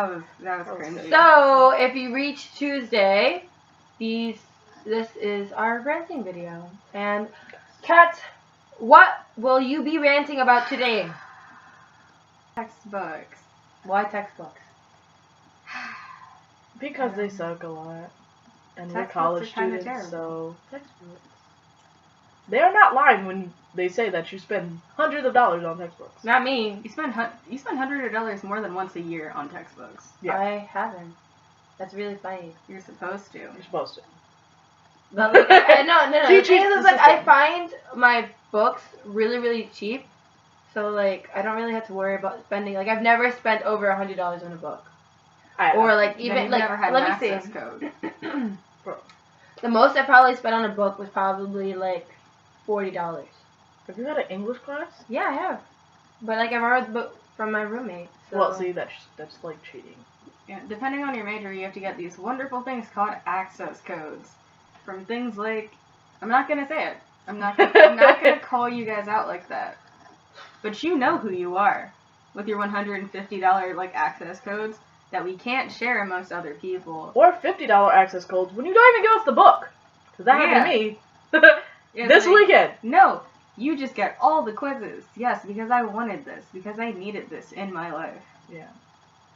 That was crazy. So, if you reach Tuesday, this is our ranting video. And, Kat, what will you be ranting about today? Textbooks. Why textbooks? Because they suck a lot. And we're Textbooks college are kinda students, so... Textbooks. They are not lying when they say that you spend hundreds of dollars on textbooks. Not me. You spend hundreds of dollars more than once a year on textbooks. Yeah. I haven't. That's really funny. You're supposed to. You're supposed to. But like, no. The Teachers thing is, like, I system. find my books really, really cheap. So like, I don't really have to worry about spending. Like, I've never spent over $100 on a book. Or like Then even you've like, never had let an me access see. code. Bro. The most I probably spent on a book was probably like $40. Have you had an English class? Yeah, I have. But like, I borrowed the book from my roommate. So. Well, see, that's like cheating. Yeah, depending on your major, you have to get these wonderful things called access codes. From things like, I'm not gonna say it. I'm not gonna call you guys out like that. But you know who you are with your $150 like access codes that we can't share amongst other people. Or $50 access codes when you don't even give us the book. Because that happened to me. Yeah, this like, weekend. No, you just get all the quizzes. Yes, because I wanted this. Because I needed this in my life. Yeah.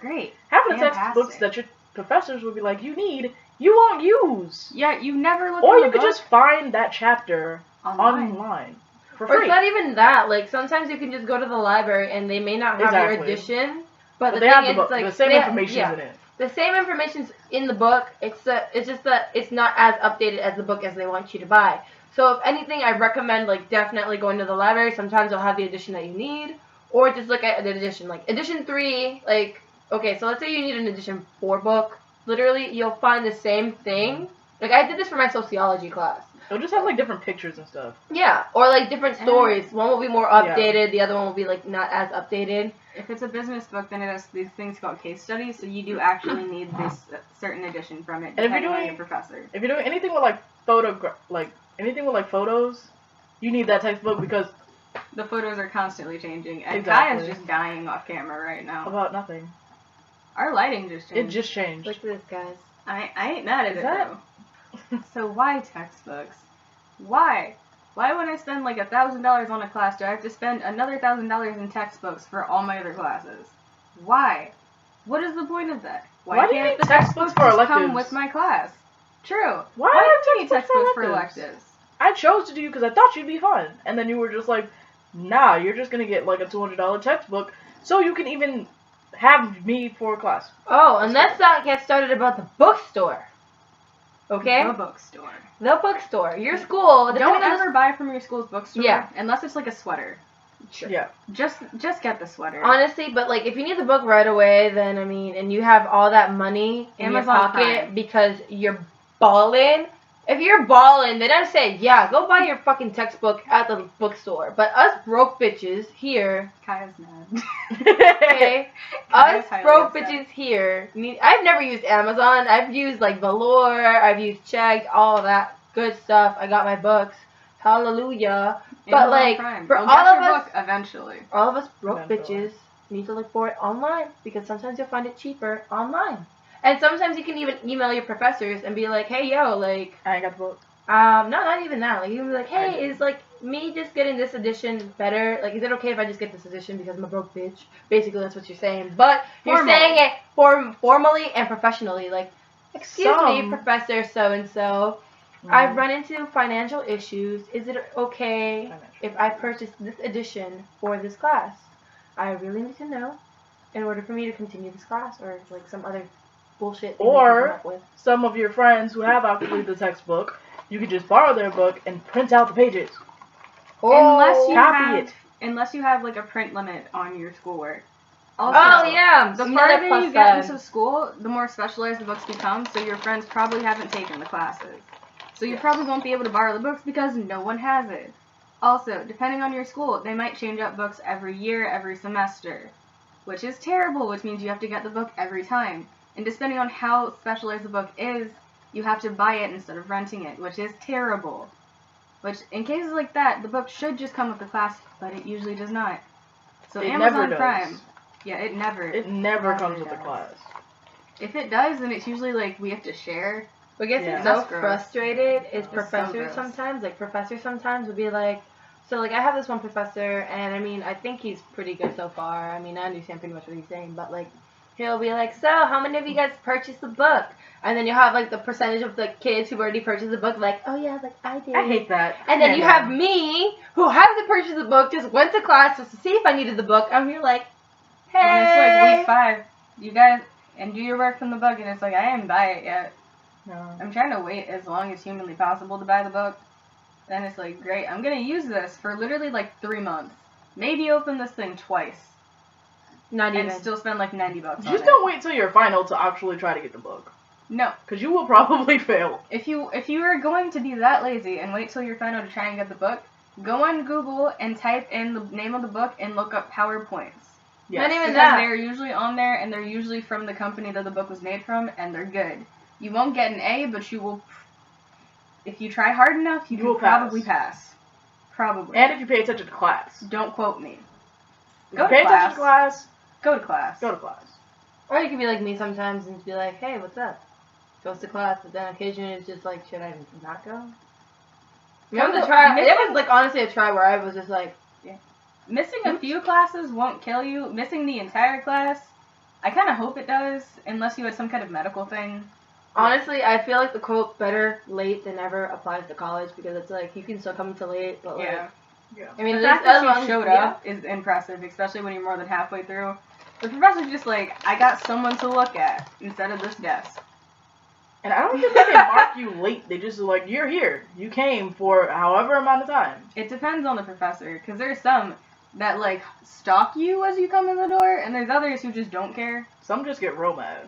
Great. Half of the Fantastic. textbooks that your professors would be like, you need, you won't use. Yeah, you never look Or in you the could book just find that chapter online for Or free. it's not even that. Like, sometimes you can just go to the library and they may not have your Exactly. edition. But the they thing have the is, book. like, The same information's yeah, in it. the same information's in the book. It's just that it's not as updated as the book as they want you to buy. So if anything, I recommend like definitely going to the library. Sometimes they'll have the edition that you need, or just look at the edition. Like edition 3, like okay, so let's say you need an edition 4 book. Literally, you'll find the same thing. Like I did this for my sociology class. They'll just have like different pictures and stuff. Yeah, or like different stories. One will be more updated, the other one will be like not as updated. If it's a business book, then it has these things called case studies, so you do actually need this certain edition from it, depending on your professor. If you're doing anything with like anything with like photos, you need that textbook because the photos are constantly changing, and Exactly. Kaya's just dying off camera right now. about nothing. Our lighting just changed. It just changed. Look at this, guys. I ain't mad at Is it that- though. So why textbooks? Why? Why would I spend like $1,000 on a class? Do I have to spend another $1,000 in textbooks for all my other classes? Why? What is the point of that? Why do you can't need the textbooks for just electives? come with my class? True. Why do you need textbooks textbooks for for electives? electives? I chose to do you because I thought you'd be fun, and then you were just like, nah, you're just gonna get like a $200 textbook, so you can even have me for a class. Oh, and let's not get started about the bookstore. Okay? The bookstore. The bookstore. Your school. Don't depending on ever buy from your school's bookstore. Yeah. Unless it's like a sweater. Sure. Yeah. Just get the sweater. Honestly, but like if you need the book right away, then I mean, and you have all that money in Amazon your pocket Prime. because you're balling. If you're balling, then I say, yeah, go buy your fucking textbook at the bookstore. But us broke bitches here, Kaya's mad. okay? Kaya's Us highly broke upset. bitches here. I've never used Amazon. I've used like Velour. I've used Checked, all that good stuff. I got my books. Hallelujah. But Amazon like Prime. for You'll all get of your us, book eventually. all of us broke Eventually. bitches need to look for it online because sometimes you'll find it cheaper online. And sometimes you can even email your professors and be like, hey, yo, like, I ain't got the book. not even that. Like, you can be like, I hey, do. is, like, me just getting this edition better? Like, is it okay if I just get this edition because I'm a broke bitch? Basically, that's what you're saying. But you're Formally. saying it formally and professionally. Like, excuse me, Some- Professor so-and-so. I've run into financial issues. Is it okay if I purchase this edition for this class? I really need to know in order for me to continue this class or, like, some other bullshit thing they can come Or up with. some of your friends who have actually the textbook, you could just borrow their book and print out the pages. Copy it. Unless you have like a print limit on your schoolwork. Also, Oh, yeah. the Another farther plus you get side. into school, the more specialized the books become, so your friends probably haven't taken the classes. So you probably won't be able to borrow the books because no one has it. Also, depending on your school, they might change up books every year, every semester. Which is terrible, which means you have to get the book every time. And depending on how specialized the book is, you have to buy it instead of renting it, which is terrible. Which, in cases like that, the book should just come with the class, but it usually does not. So It Amazon never does. Prime, yeah, it never It never comes with the does. class. If it does, then it's usually like we have to share. What gets Yeah. me so That's gross. frustrated is so professors gross. sometimes. Like, professors sometimes will be like, so, like, I have this one professor, and, I mean, I think he's pretty good so far. I mean, I understand pretty much what he's saying, but, like, he'll be like, so, how many of you guys purchased the book? And then you'll have, like, the percentage of the kids who've already purchased the book, like, oh, yeah, like, I did. I hate that. And then you Yeah. have me, who hasn't purchased the book, just went to class just to see if I needed the book. I'm here like, hey. And it's like week 5. You guys, and do your work from the book, and it's like, I didn't buy it yet. No. I'm trying to wait as long as humanly possible to buy the book. Then it's like, great, I'm going to use this for literally like 3 months. Maybe open this thing twice. Not even. And still spend like $90 on Just it. don't wait till your final to actually try to get the book. No. Because you will probably fail. If you are going to be that lazy and wait till your final to try and get the book, go on Google and type in the name of the book and look up PowerPoints. Yes. Not even Because that. they're usually on there, and they're usually from the company that the book was made from, and they're good. You won't get an A, but you will. If you try hard enough, you You will can probably pass. Probably. And if you pay attention to class. Don't quote me. If Go you to pay attention class. to class, Go to class. go to class. Or you can be like me sometimes and be like, hey, what's up? Goes to class, but then occasionally it's just like, should I not go? Remember the try? It was like honestly a try where I was just like, Missing a few classes won't kill you. Missing the entire class, I kind of hope it does, unless you had some kind of medical thing. honestly, I feel like the quote "better late than never" applies to college because it's like you can still come to late, but like, Yeah. Yeah. I mean, The at fact least as that long you as- showed yeah. up is impressive, especially when you're more than halfway through. The professor's just like, I got someone to look at instead of this desk. And I don't think they mark you late. They just are like, you're here. You came for however amount of time. It depends on the professor, because there's some that, like, stalk you as you come in the door, and there's others who just don't care. Some just get real mad.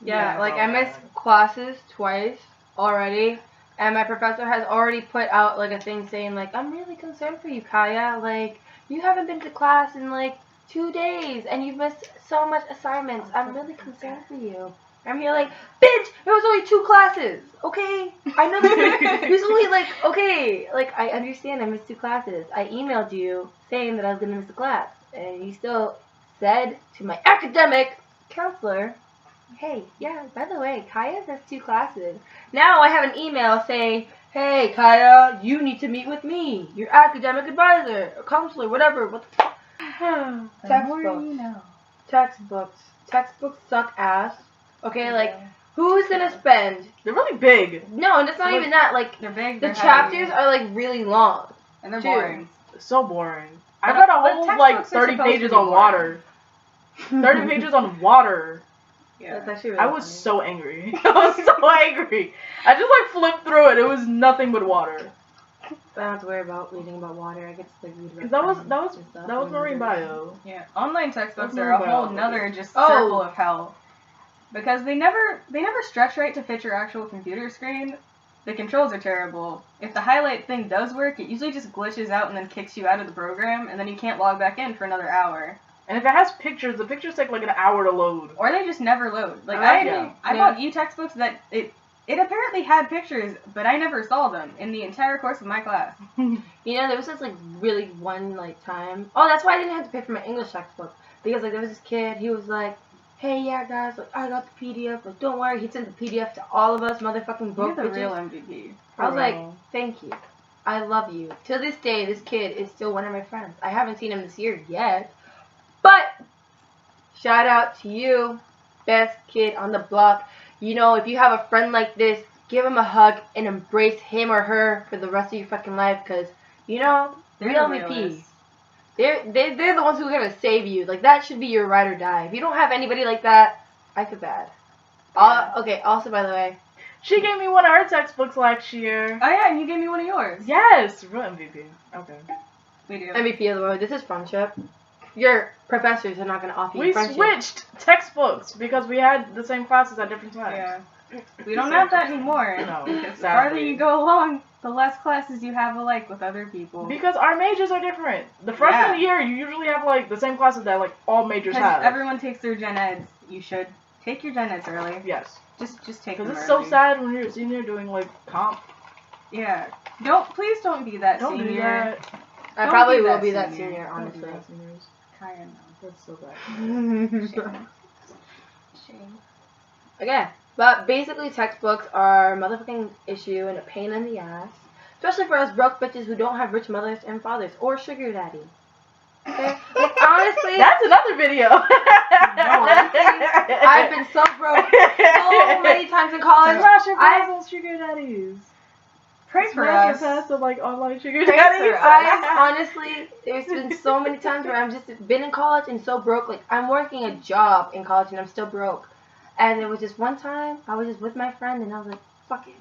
Yeah, like I oh, missed man. classes twice already, and my professor has already put out like a thing saying like, I'm really concerned for you, Kaya. Like, you haven't been to class in like 2 days, and you've missed so much assignments. I'm really concerned for you. I'm here like, bitch, it was only 2 classes, okay? I know that it was only like, okay, like I understand I missed 2 classes. I emailed you saying that I was gonna miss a class, and you still said to my academic counselor, hey, yeah, by the way, Kaya has 2 classes. Now I have an email saying, hey, Kaya, you need to meet with me, your academic advisor, or counselor, whatever. What the fuck? The more you know. Textbooks. Textbooks suck ass. Okay, like, who's gonna spend? They're really big. No, and it's not even that. Like, They're big, the they're chapters heavy, are, like, really long. and they're too. boring. So boring. I But- read a but whole, textbooks like, are 30 supposed to pages be on boring. water. 30 pages on water. Yeah. That's actually really I was funny. so angry. I was so angry. I just, like, flipped through it. It was nothing but water. I don't have to worry about reading about water. I get to, like, read about Because that was science and stuff and marine whatever. bio. Yeah, online textbooks That's are a more whole biology. nother just Oh. circle of hell. Because they never stretch right to fit your actual computer screen. The controls are terrible. If the highlight thing does work, it usually just glitches out and then kicks you out of the program, and then you can't log back in for another hour. And if it has pictures, the pictures take, like, an hour to load. Or they just never load. Like, Yeah. I bought e-textbooks that it apparently had pictures, but I never saw them in the entire course of my class. You know, there was this, like, really one, like, time. Oh, that's why I didn't have to pay for my English textbook. Because, like, there was this kid, he was like, hey, yeah, guys, like, I got the PDF. Like, don't worry, he sent the PDF to all of us, motherfucking You're broke the bitches. real MVP. I was For like, real. thank you. I love you. To this day, this kid is still one of my friends. I haven't seen him this year yet. But, shout out to you, best kid on the block. You know, if you have a friend like this, give him a hug and embrace him or her for the rest of your fucking life. Because, you know, They're real the MVPs. realists. They're the ones who are going to save you. Like, that should be your ride or die. If you don't have anybody like that, I feel bad. Yeah. Okay, also, by the way, She gave me one of her textbooks last year. Oh yeah, and you gave me one of yours. Yes, real MVP. Okay. We do. MVP of the world, this is friendship. Your professors are not going to offer you We friendship. switched textbooks because we had the same classes at different times. Yeah. We don't have that anymore. No, Because the sadly. farther you go along, the less classes you have alike with other people. Because our majors are different. The freshman Yeah. year, you usually have, like, the same classes that, like, all majors Because have. everyone takes their gen eds. You should take your gen eds early. Yes. Just take them Because early. it's so sad when you're a senior doing, like, comp. Yeah. Please don't be that Don't senior. do that. I Don't probably be will that be that senior. senior, Don't do honestly. that, seniors. Kaya, no. That's so bad. Shame. Shame. again. But basically, textbooks are a motherfucking issue and a pain in the ass. Especially for us broke bitches who don't have rich mothers and fathers or sugar daddy. Okay? Like, honestly, That's another video. I've been so broke so many times in college. Flash your on sugar daddies. Pray for Smash us. your past of like online sugar Pray daddies. for us. Honestly, there's been so many times where I've just been in college and so broke. Like, I'm working a job in college and I'm still broke. And there was just one time I was just with my friend and I was like, fuck it.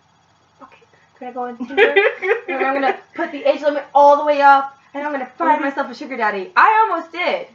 Can I go in Tinder? And I'm gonna put the age limit all the way up and I'm gonna find myself a sugar daddy. I almost did.